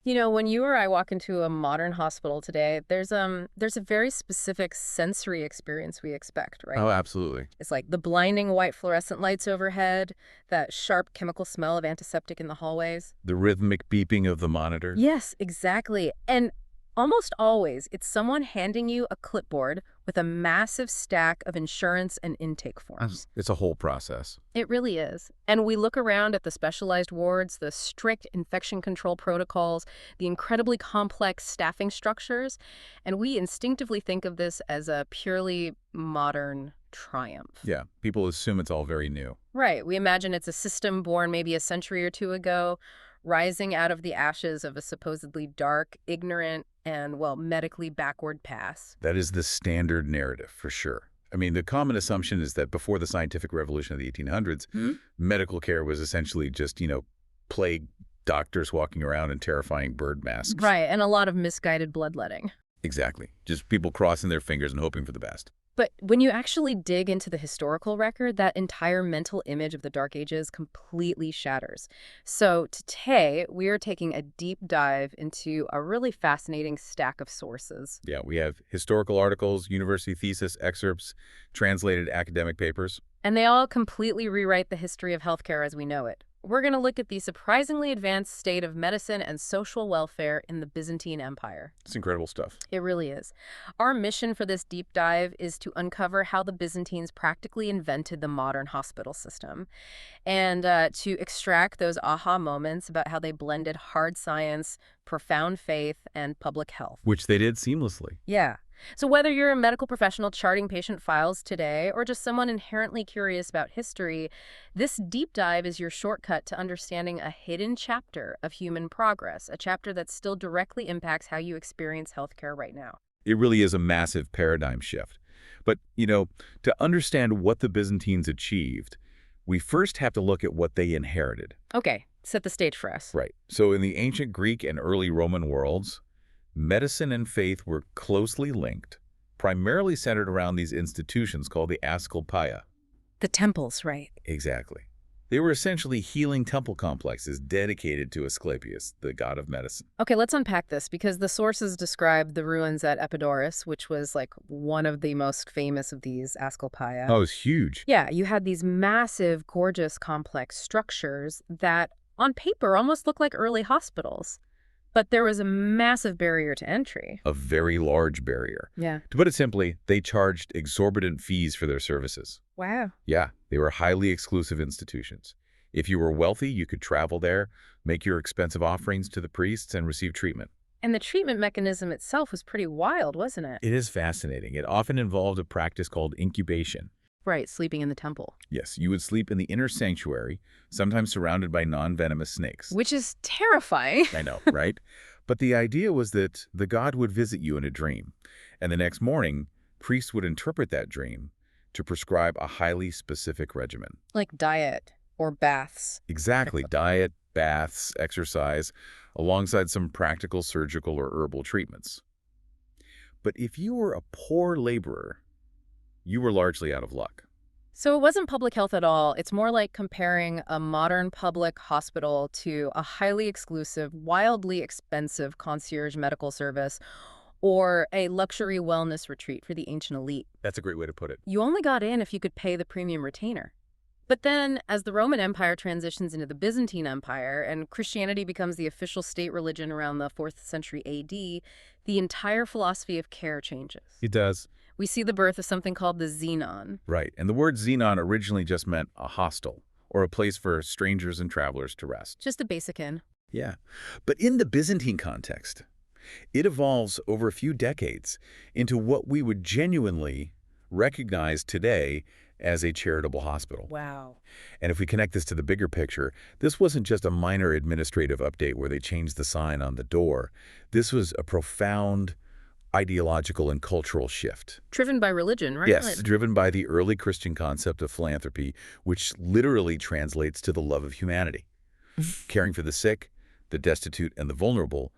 You know, when you or I walk into a modern hospital today, there's a very specific sensory experience we expect, right? Oh, absolutely. It's like the blinding white fluorescent lights overhead, that sharp chemical smell of antiseptic in the hallways. The rhythmic beeping of the monitors. Yes, exactly. And almost always, it's someone handing you a clipboard with a massive stack of insurance and intake forms. It's a whole process. It really is. And we look around at the specialized wards, the strict infection control protocols, the incredibly complex staffing structures, and we instinctively think of this as a purely modern triumph. Yeah, people assume it's all very new. Right. We imagine it's a system born maybe a century or two ago, rising out of the ashes of a supposedly dark, ignorant, and, well, medically backward past. That is the standard narrative, for sure. I mean, the common assumption is that before the scientific revolution of the 1800s, medical care was essentially just, plague doctors walking around in terrifying bird masks. Right, and a lot of misguided bloodletting. Exactly. Just people crossing their fingers and hoping for the best. But when you actually dig into the historical record, that entire mental image of the Dark Ages completely shatters. So today, we are taking a deep dive into a really fascinating stack of sources. Yeah, we have historical articles, university thesis excerpts, translated academic papers. And they all completely rewrite the history of healthcare as we know it. We're going to look at the surprisingly advanced state of medicine and social welfare in the Byzantine Empire. It's incredible stuff. It really is. Our mission for this deep dive is to uncover how the Byzantines practically invented the modern hospital system and to extract those aha moments about how they blended hard science, profound faith, and public health. Which they did seamlessly. Yeah. So whether you're a medical professional charting patient files today or just someone inherently curious about history, this deep dive is your shortcut to understanding a hidden chapter of human progress, a chapter that still directly impacts how you experience healthcare right now. It really is a massive paradigm shift. But, to understand what the Byzantines achieved, we first have to look at what they inherited. Okay, set the stage for us. Right. So in the ancient Greek and early Roman worlds, medicine and faith were closely linked, primarily centered around these institutions called the Asclepiae. The temples, right? Exactly. They were essentially healing temple complexes dedicated to Asclepius, the god of medicine. Okay, let's unpack this because the sources describe the ruins at Epidaurus, which was like one of the most famous of these Asclepiae. Oh, it's huge. Yeah, you had these massive, gorgeous, complex structures that on paper almost look like early hospitals. But there was a massive barrier to entry. A very large barrier. Yeah. To put it simply, they charged exorbitant fees for their services. Wow. Yeah, they were highly exclusive institutions. If you were wealthy, you could travel there, make your expensive offerings to the priests, and receive treatment. And the treatment mechanism itself was pretty wild, wasn't it? It is fascinating. It often involved a practice called incubation. Right, sleeping in the temple. Yes, you would sleep in the inner sanctuary, sometimes surrounded by non-venomous snakes. Which is terrifying. I know, right? But the idea was that the god would visit you in a dream, and the next morning, priests would interpret that dream to prescribe a highly specific regimen. Like diet or baths. Exactly. Diet, baths, exercise, alongside some practical surgical or herbal treatments. But if you were a poor laborer, you were largely out of luck. So it wasn't public health at all. It's more like comparing a modern public hospital to a highly exclusive, wildly expensive concierge medical service or a luxury wellness retreat for the ancient elite. That's a great way to put it. You only got in if you could pay the premium retainer. But then, as the Roman Empire transitions into the Byzantine Empire and Christianity becomes the official state religion around the 4th century AD, the entire philosophy of care changes. It does. We see the birth of something called the xenon. Right. And the word xenon originally just meant a hostel, or a place for strangers and travelers to rest. Just a basic inn. Yeah. But in the Byzantine context, it evolves over a few decades into what we would genuinely recognize today as a charitable hospital. Wow. And if we connect this to the bigger picture, this wasn't just a minor administrative update where they changed the sign on the door. This was a profound ideological and cultural shift. Driven by religion, right? Yes, driven by the early Christian concept of philanthropy, which literally translates to the love of humanity. Caring for the sick, the destitute, and the vulnerable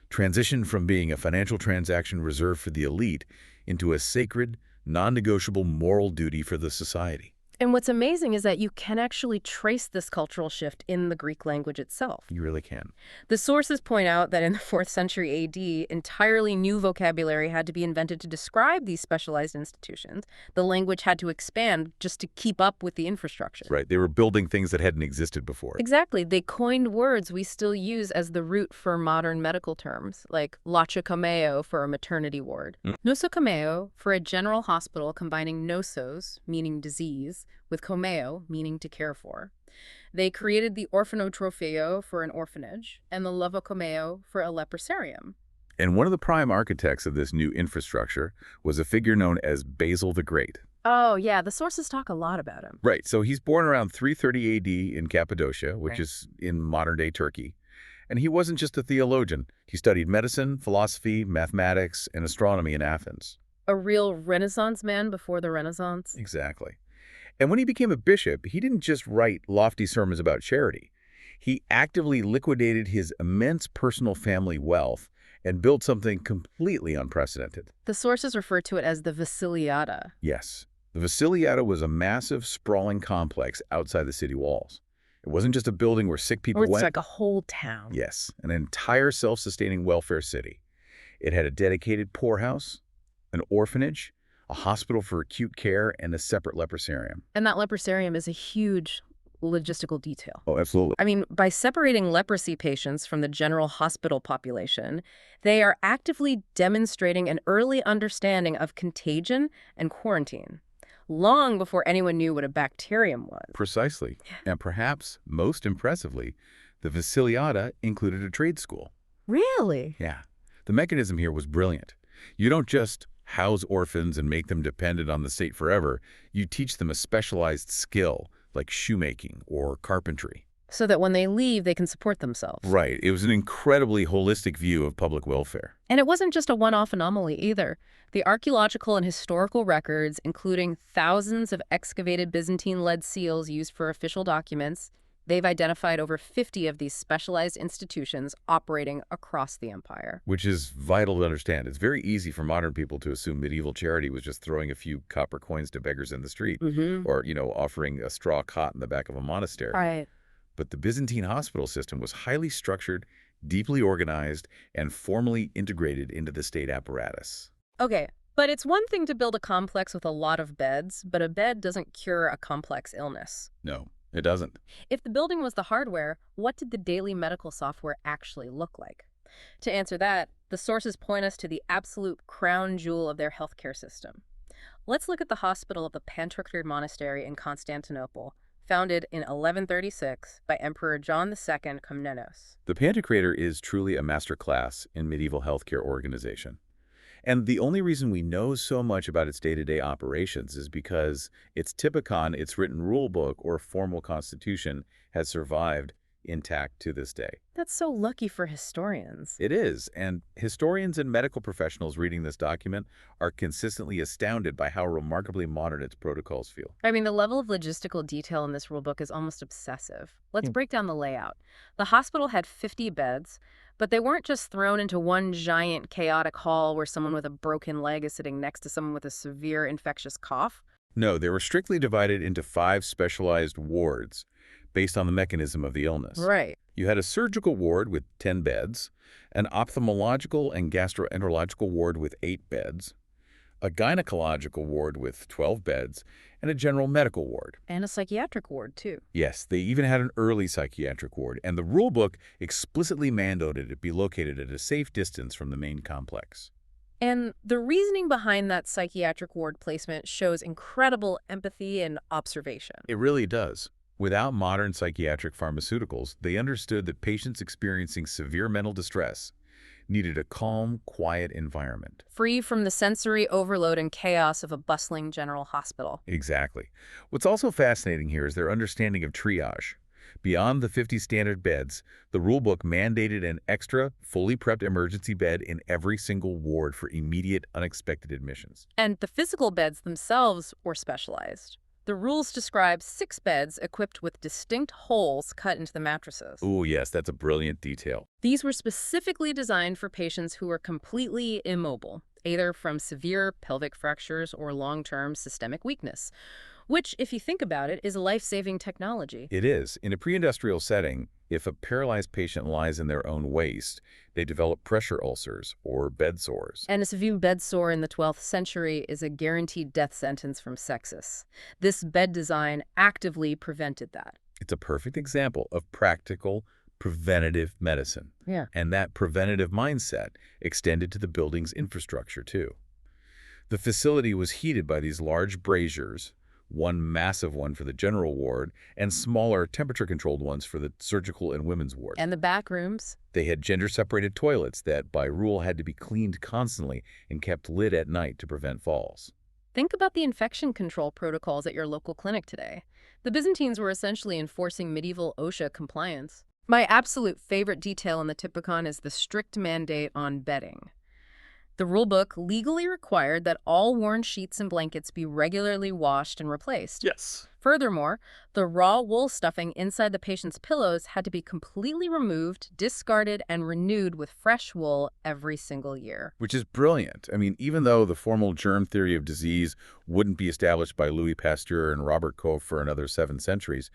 transitioned from being a financial transaction reserved for the elite into a sacred, non-negotiable moral duty for the society. And what's amazing is that you can actually trace this cultural shift in the Greek language itself. You really can. The sources point out that in the 4th century AD, entirely new vocabulary had to be invented to describe these specialized institutions. The language had to expand just to keep up with the infrastructure. Right. They were building things that hadn't existed before. Exactly. They coined words we still use as the root for modern medical terms, like nosokomeo for a maternity ward. Nosokomeo for a general hospital combining nosos, meaning disease, with komeo, meaning to care for. They created the orphanotropheo for an orphanage, and the levokomeo for a leprosarium. And one of the prime architects of this new infrastructure was a figure known as Basil the Great. Oh, yeah, the sources talk a lot about him. Right, so he's born around 330 AD in Cappadocia, which is in modern-day Turkey. And he wasn't just a theologian. He studied medicine, philosophy, mathematics, and astronomy in Athens. A real Renaissance man before the Renaissance? Exactly. And when he became a bishop, he didn't just write lofty sermons about charity. He actively liquidated his immense personal family wealth and built something completely unprecedented. The sources refer to it as the Vasiliata. Yes. The Vasiliata was a massive, sprawling complex outside the city walls. It wasn't just a building where sick people Or it's went. like a whole town. Yes, an entire self-sustaining welfare city. It had a dedicated poorhouse, an orphanage, a hospital for acute care, and a separate leprosarium. And that leprosarium is a huge logistical detail. Oh, absolutely. I mean, by separating leprosy patients from the general hospital population, they are actively demonstrating an early understanding of contagion and quarantine, long before anyone knew what a bacterium was. Precisely. And perhaps most impressively, the Vasiliata included a trade school. Really? Yeah. The mechanism here was brilliant. You don't just house orphans and make them dependent on the state forever. You teach them a specialized skill, like shoemaking or carpentry. So that when they leave, they can support themselves. Right. It was an incredibly holistic view of public welfare. And it wasn't just a one-off anomaly either. The archaeological and historical records, including thousands of excavated Byzantine lead seals used for official documents, they've identified over 50 of these specialized institutions operating across the empire. Which is vital to understand. It's very easy for modern people to assume medieval charity was just throwing a few copper coins to beggars in the street, or, offering a straw cot in the back of a monastery. Right. But the Byzantine hospital system was highly structured, deeply organized, and formally integrated into the state apparatus. Okay, but it's one thing to build a complex with a lot of beds, but a bed doesn't cure a complex illness. No, it doesn't. If the building was the hardware, what did the daily medical software actually look like? To answer that, the sources point us to the absolute crown jewel of their healthcare system. Let's look at the hospital of the Pantocrator Monastery in Constantinople, founded in 1136 by Emperor John II Komnenos. The Pantocrator is truly a masterclass in medieval healthcare organization. And the only reason we know so much about its day-to-day operations is because its typicon, its written rule book, or formal constitution has survived intact to this day. That's so lucky for historians. It is, and historians and medical professionals reading this document are consistently astounded by how remarkably modern its protocols feel. I mean, the level of logistical detail in this rulebook is almost obsessive. Let's break down the layout. The hospital had 50 beds, but they weren't just thrown into one giant chaotic hall where someone with a broken leg is sitting next to someone with a severe infectious cough. No, they were strictly divided into 5 specialized wards based on the mechanism of the illness. Right. You had a surgical ward with 10 beds, an ophthalmological and gastroenterological ward with 8 beds, a gynecological ward with 12 beds, and a general medical ward. And a psychiatric ward, too. Yes, they even had an early psychiatric ward, and the rule book explicitly mandated it be located at a safe distance from the main complex. And the reasoning behind that psychiatric ward placement shows incredible empathy and observation. It really does. Without modern psychiatric pharmaceuticals, they understood that patients experiencing severe mental distress needed a calm, quiet environment. Free from the sensory overload and chaos of a bustling general hospital. Exactly. What's also fascinating here is their understanding of triage. Beyond the 50 standard beds, the rulebook mandated an extra, fully prepped emergency bed in every single ward for immediate, unexpected admissions. And the physical beds themselves were specialized. The rules describe 6 beds equipped with distinct holes cut into the mattresses. Oh, yes, that's a brilliant detail. These were specifically designed for patients who were completely immobile, either from severe pelvic fractures or long-term systemic weakness. which, if you think about it, is life-saving technology. It is. In a pre-industrial setting, if a paralyzed patient lies in their own waste, they develop pressure ulcers or bed sores. And a severe bed sore in the 12th century is a guaranteed death sentence from sepsis. This bed design actively prevented that. It's a perfect example of practical, preventative medicine. Yeah. And that preventative mindset extended to the building's infrastructure, too. The facility was heated by these large braziers, one massive one for the general ward, and smaller temperature-controlled ones for the surgical and women's ward. And the back rooms? They had gender-separated toilets that, by rule, had to be cleaned constantly and kept lit at night to prevent falls. Think about the infection control protocols at your local clinic today. The Byzantines were essentially enforcing medieval OSHA compliance. My absolute favorite detail in the Typicon is the strict mandate on bedding. The rulebook legally required that all worn sheets and blankets be regularly washed and replaced. Yes. Furthermore, the raw wool stuffing inside the patient's pillows had to be completely removed, discarded, and renewed with fresh wool every single year. Which is brilliant. I mean, even though the formal germ theory of disease wouldn't be established by Louis Pasteur and Robert Koch for another 7 centuries,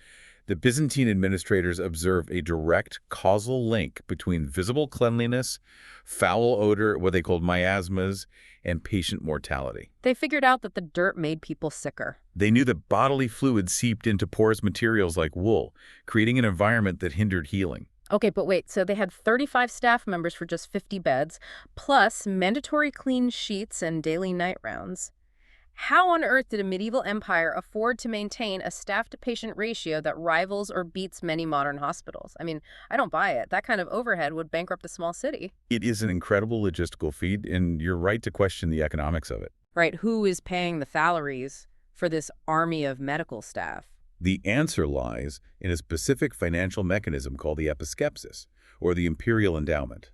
the Byzantine administrators observed a direct causal link between visible cleanliness, foul odor, what they called miasmas, and patient mortality. They figured out that the dirt made people sicker. They knew that bodily fluid seeped into porous materials like wool, creating an environment that hindered healing. Okay, but wait, so they had 35 staff members for just 50 beds, plus mandatory clean sheets and daily night rounds. How on earth did a medieval empire afford to maintain a staff-to-patient ratio that rivals or beats many modern hospitals? I mean, I don't buy it. That kind of overhead would bankrupt a small city. It is an incredible logistical feat, and you're right to question the economics of it. Right, who is paying the salaries for this army of medical staff? The answer lies in a specific financial mechanism called the episkepsis, or the imperial endowment.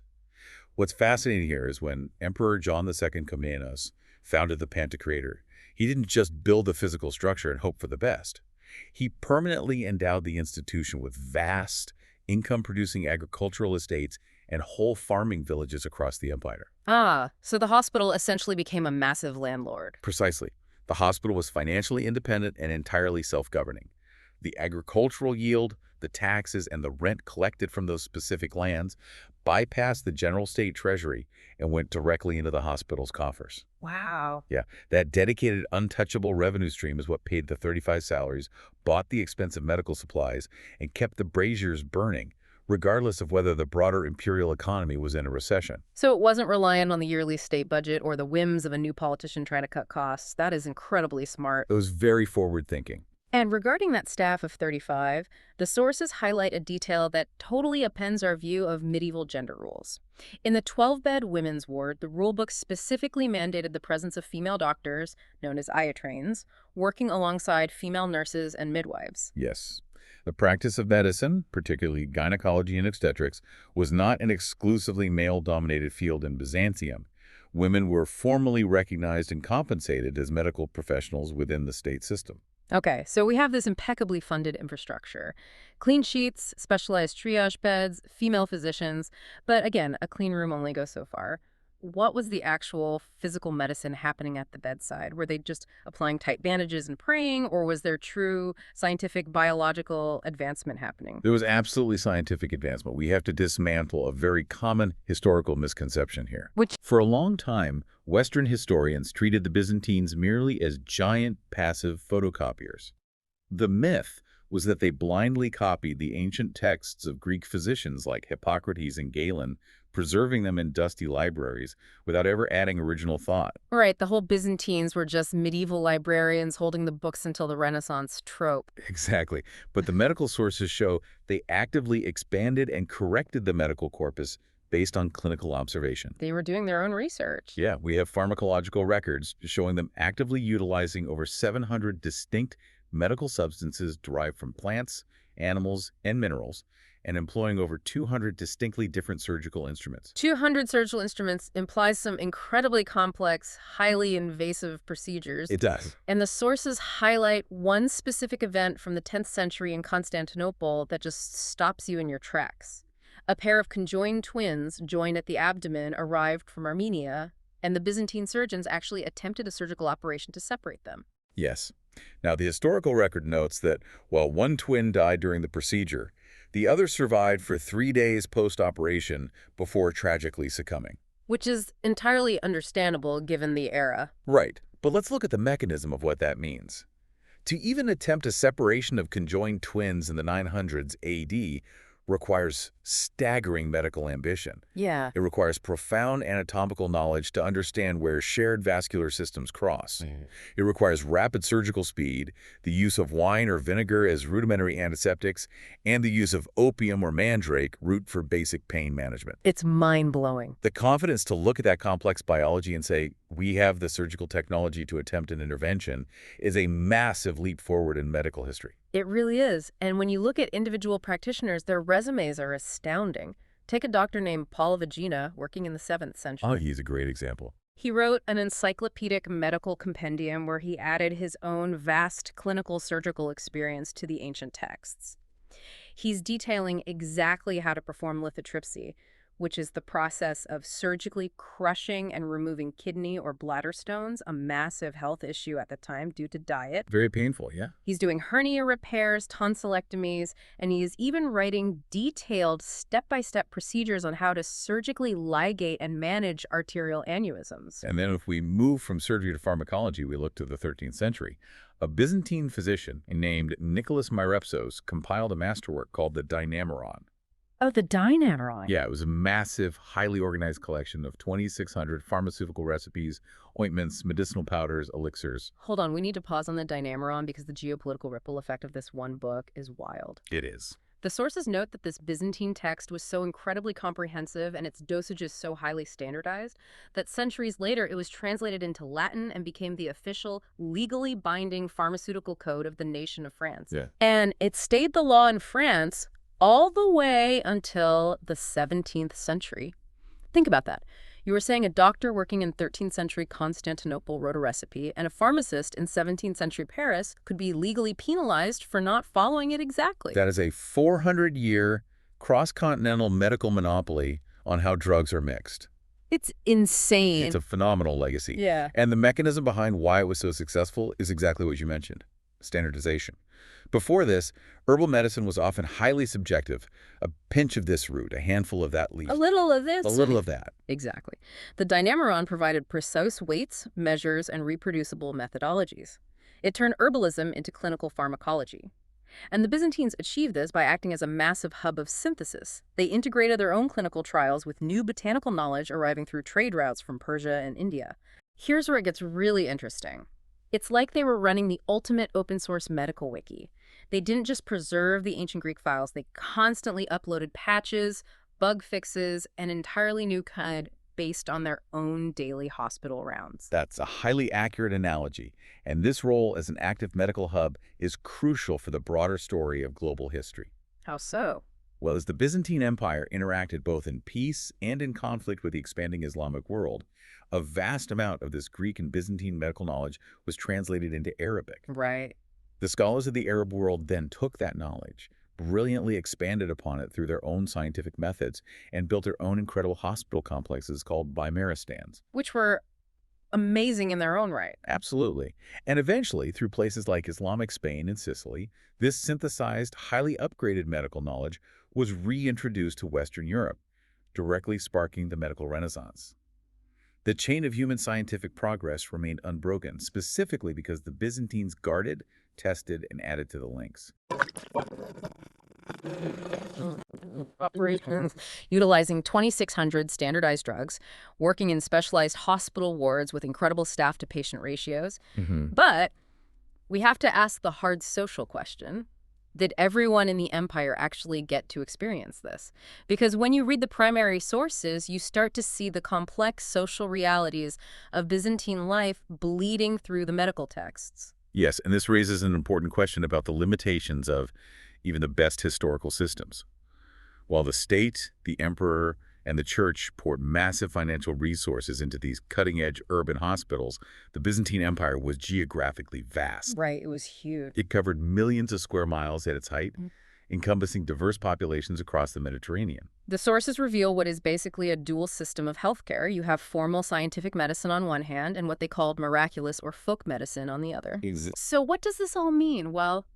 What's fascinating here is when Emperor John II Comnenus founded the Pantocrator, he didn't just build the physical structure and hope for the best. He permanently endowed the institution with vast, income-producing agricultural estates and whole farming villages across the empire. Ah, so the hospital essentially became a massive landlord. Precisely. The hospital was financially independent and entirely self-governing. The agricultural yield, the taxes, and the rent collected from those specific lands bypassed the general state treasury and went directly into the hospital's coffers. Wow. Yeah, that dedicated, untouchable revenue stream is what paid the 35 salaries, bought the expensive medical supplies, and kept the braziers burning, regardless of whether the broader imperial economy was in a recession. So it wasn't reliant on the yearly state budget or the whims of a new politician trying to cut costs. That is incredibly smart. It was very forward-thinking. And regarding that staff of 35, the sources highlight a detail that totally upends our view of medieval gender roles. In the 12-bed women's ward, the rulebook specifically mandated the presence of female doctors, known as iatrains, working alongside female nurses and midwives. Yes. The practice of medicine, particularly gynecology and obstetrics, was not an exclusively male-dominated field in Byzantium. Women were formally recognized and compensated as medical professionals within the state system. Okay, so we have this impeccably funded infrastructure. Clean sheets, specialized triage beds, female physicians, but again, a clean room only goes so far. What was the actual physical medicine happening at the bedside? Were they just applying tight bandages and praying, or was there true scientific biological advancement happening? There was absolutely scientific advancement. We have to dismantle a very common historical misconception here. Which? For a long time, Western historians treated the Byzantines merely as giant passive photocopiers. The myth was that they blindly copied the ancient texts of Greek physicians like Hippocrates and Galen, preserving them in dusty libraries without ever adding original thought. Right, the whole Byzantines were just medieval librarians holding the books until the Renaissance trope. Exactly. But the medical sources show they actively expanded and corrected the medical corpus based on clinical observation. They were doing their own research. Yeah, we have pharmacological records showing them actively utilizing over 700 distinct medical substances derived from plants, animals, and minerals, and employing over 200 distinctly different surgical instruments. 200 surgical instruments implies some incredibly complex, highly invasive procedures. It does. And the sources highlight one specific event from the 10th century in Constantinople that just stops you in your tracks. A pair of conjoined twins, joined at the abdomen, arrived from Armenia, and the Byzantine surgeons actually attempted a surgical operation to separate them. Yes. Now, the historical record notes that while one twin died during the procedure, the other survived for 3 days post-operation before tragically succumbing. Which is entirely understandable given the era. Right, but let's look at the mechanism of what that means. To even attempt a separation of conjoined twins in the 900s AD requires staggering medical ambition. Yeah. It requires profound anatomical knowledge to understand where shared vascular systems cross. It requires rapid surgical speed, the use of wine or vinegar as rudimentary antiseptics, and the use of opium or mandrake root for basic pain management. It's mind-blowing. The confidence to look at that complex biology and say, we have the surgical technology to attempt an intervention, is a massive leap forward in medical history. It really is. And when you look at individual practitioners, their resumes are astounding. Take a doctor named Paul Vagina, working in the 7th century. Oh, he's a great example. He wrote an encyclopedic medical compendium where he added his own vast clinical surgical experience to the ancient texts. He's detailing exactly how to perform lithotripsy, which is the process of surgically crushing and removing kidney or bladder stones, a massive health issue at the time due to diet. Very painful, yeah. He's doing hernia repairs, tonsillectomies, and he is even writing detailed step-by-step procedures on how to surgically ligate and manage arterial aneurysms. And then if we move from surgery to pharmacology, we look to the 13th century. A Byzantine physician named Nicholas Myrepsos compiled a masterwork called the Dynamoron. Oh, the Dynamoron. Yeah, it was a massive, highly organized collection of 2,600 pharmaceutical recipes, ointments, medicinal powders, elixirs. Hold on, we need to pause on the Dynamoron because the geopolitical ripple effect of this one book is wild. It is. The sources note that this Byzantine text was so incredibly comprehensive and its dosages so highly standardized that centuries later it was translated into Latin and became the official, legally binding pharmaceutical code of the nation of France. Yeah. And it stayed the law in France all the way until the 17th century. Think about that. You were saying a doctor working in 13th century Constantinople wrote a recipe, and a pharmacist in 17th century Paris could be legally penalized for not following it exactly. That is a 400-year cross-continental medical monopoly on how drugs are mixed. It's insane. It's a phenomenal legacy. Yeah. And the mechanism behind why it was so successful is exactly what you mentioned, standardization. Before this, herbal medicine was often highly subjective. A pinch of this root, a handful of that leaf. A little of this. A little of that. Exactly. The Dynamoron provided precise weights, measures, and reproducible methodologies. It turned herbalism into clinical pharmacology. And the Byzantines achieved this by acting as a massive hub of synthesis. They integrated their own clinical trials with new botanical knowledge arriving through trade routes from Persia and India. Here's where it gets really interesting. It's like they were running the ultimate open-source medical wiki. They didn't just preserve the ancient Greek files, they constantly uploaded patches, bug fixes, and entirely new code based on their own daily hospital rounds. That's a highly accurate analogy, and this role as an active medical hub is crucial for the broader story of global history. How so? Well, as the Byzantine Empire interacted both in peace and in conflict with the expanding Islamic world, a vast amount of this Greek and Byzantine medical knowledge was translated into Arabic. Right. The scholars of the Arab world then took that knowledge, brilliantly expanded upon it through their own scientific methods, and built their own incredible hospital complexes called bimaristans. Which were amazing in their own right. Absolutely. And eventually, through places like Islamic Spain and Sicily, this synthesized, highly upgraded medical knowledge was reintroduced to Western Europe, directly sparking the medical renaissance. The chain of human scientific progress remained unbroken, specifically because the Byzantines guarded, tested, and added to the links. Operations utilizing 2,600 standardized drugs, working in specialized hospital wards with incredible staff-to-patient ratios. But we have to ask the hard social question. Did everyone in the empire actually get to experience this? Because when you read the primary sources, you start to see the complex social realities of Byzantine life bleeding through the medical texts. Yes, and this raises an important question about the limitations of even the best historical systems. While the state, the emperor, and the church poured massive financial resources into these cutting-edge urban hospitals, the Byzantine Empire was geographically vast. Right, it was huge. It covered millions of square miles at its height, encompassing diverse populations across the Mediterranean. The sources reveal what is basically a dual system of healthcare. You have formal scientific medicine on one hand and what they called miraculous or folk medicine on the other. So what does this all mean? Well,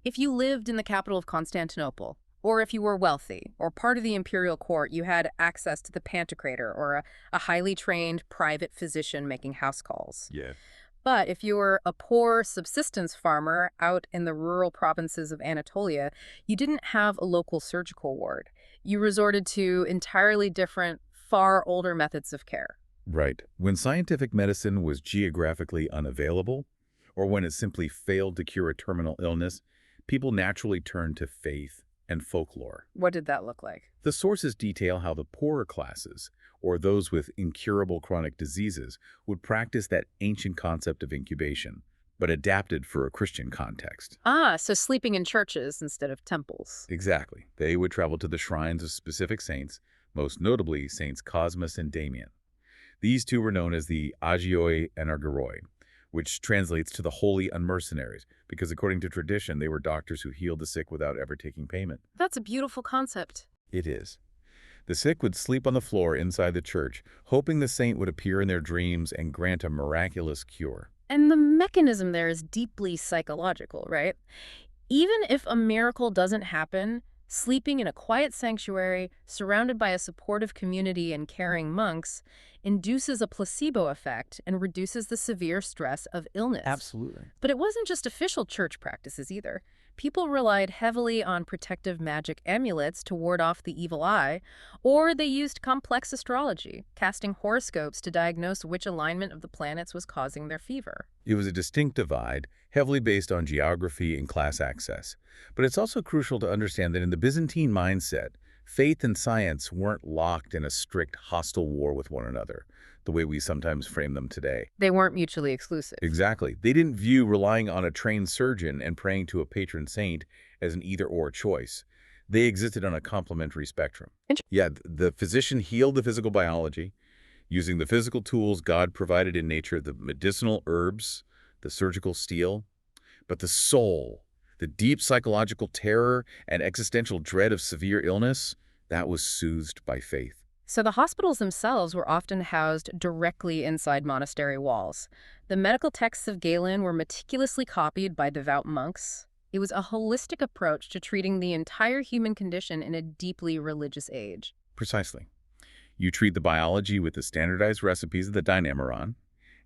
if you lived in the capital of Constantinople, or if you were wealthy, or part of the imperial court, you had access to the Pantocrator, or a highly trained private physician making house calls. Yeah. But if you were a poor subsistence farmer out in the rural provinces of Anatolia, you didn't have a local surgical ward. You resorted to entirely different, far older methods of care. Right. When scientific medicine was geographically unavailable, or when it simply failed to cure a terminal illness, people naturally turned to faith and folklore. What did that look like? The sources detail how the poorer classes, or those with incurable chronic diseases, would practice that ancient concept of incubation, but adapted for a Christian context. So sleeping in churches instead of temples. Exactly. They would travel to the shrines of specific saints, most notably Saints Cosmas and Damian. These two were known as the Agioi and Argyroi, which translates to the holy unmercenaries, because according to tradition, they were doctors who healed the sick without ever taking payment. That's a beautiful concept. It is. The sick would sleep on the floor inside the church, hoping the saint would appear in their dreams and grant a miraculous cure. And the mechanism there is deeply psychological, right? Even if a miracle doesn't happen, sleeping in a quiet sanctuary, surrounded by a supportive community and caring monks, induces a placebo effect and reduces the severe stress of illness. Absolutely. But it wasn't just official church practices either. People relied heavily on protective magic amulets to ward off the evil eye, or they used complex astrology, casting horoscopes to diagnose which alignment of the planets was causing their fever. It was a distinct divide, heavily based on geography and class access. But it's also crucial to understand that in the Byzantine mindset, faith and science weren't locked in a strict hostile war with one another, the way we sometimes frame them today. They weren't mutually exclusive. Exactly. They didn't view relying on a trained surgeon and praying to a patron saint as an either-or choice. They existed on a complementary spectrum. Yeah, the physician healed the physical biology, using the physical tools God provided in nature, the medicinal herbs, the surgical steel, but the soul, the deep psychological terror and existential dread of severe illness, that was soothed by faith. So the hospitals themselves were often housed directly inside monastery walls. The medical texts of Galen were meticulously copied by devout monks. It was a holistic approach to treating the entire human condition in a deeply religious age. Precisely. You treat the biology with the standardized recipes of the Dynamoron,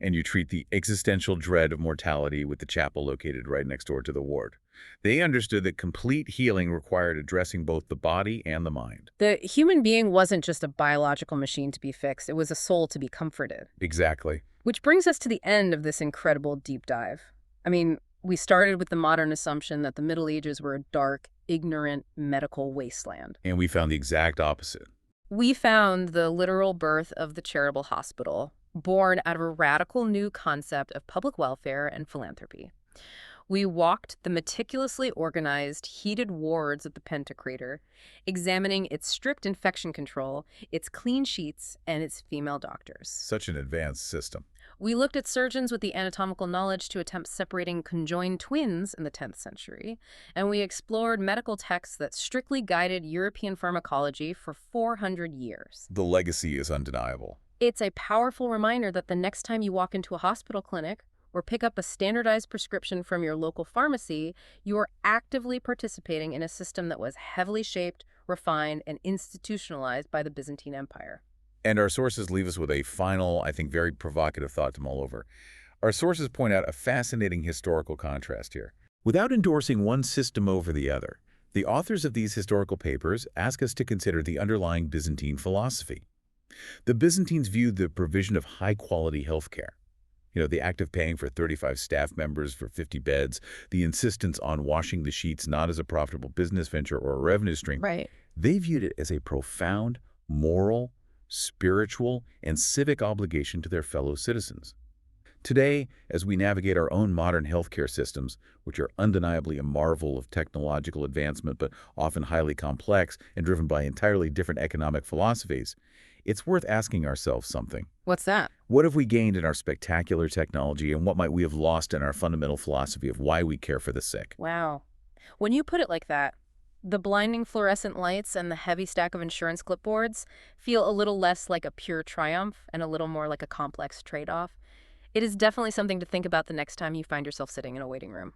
and you treat the existential dread of mortality with the chapel located right next door to the ward. They understood that complete healing required addressing both the body and the mind. The human being wasn't just a biological machine to be fixed, it was a soul to be comforted. Exactly. Which brings us to the end of this incredible deep dive. I mean, we started with the modern assumption that the Middle Ages were a dark, ignorant medical wasteland. And we found the exact opposite. We found the literal birth of the charitable hospital, born out of a radical new concept of public welfare and philanthropy. We walked the meticulously organized, heated wards of the Pantocrator, examining its strict infection control, its clean sheets, and its female doctors. Such an advanced system. We looked at surgeons with the anatomical knowledge to attempt separating conjoined twins in the 10th century, and we explored medical texts that strictly guided European pharmacology for 400 years. The legacy is undeniable. It's a powerful reminder that the next time you walk into a hospital clinic or pick up a standardized prescription from your local pharmacy, you are actively participating in a system that was heavily shaped, refined, and institutionalized by the Byzantine Empire. And our sources leave us with a final, I think, very provocative thought to mull over. Our sources point out a fascinating historical contrast here. Without endorsing one system over the other, the authors of these historical papers ask us to consider the underlying Byzantine philosophy. The Byzantines viewed the provision of high-quality healthcare. The act of paying for 35 staff members for 50 beds, the insistence on washing the sheets not as a profitable business venture or a revenue stream. Right. They viewed it as a profound, moral, spiritual, and civic obligation to their fellow citizens. Today, as we navigate our own modern healthcare systems, which are undeniably a marvel of technological advancement but often highly complex and driven by entirely different economic philosophies, it's worth asking ourselves something. What's that? What have we gained in our spectacular technology, and what might we have lost in our fundamental philosophy of why we care for the sick? Wow. When you put it like that, The blinding fluorescent lights and the heavy stack of insurance clipboards feel a little less like a pure triumph and a little more like a complex trade-off. It is definitely something to think about the next time you find yourself sitting in a waiting room.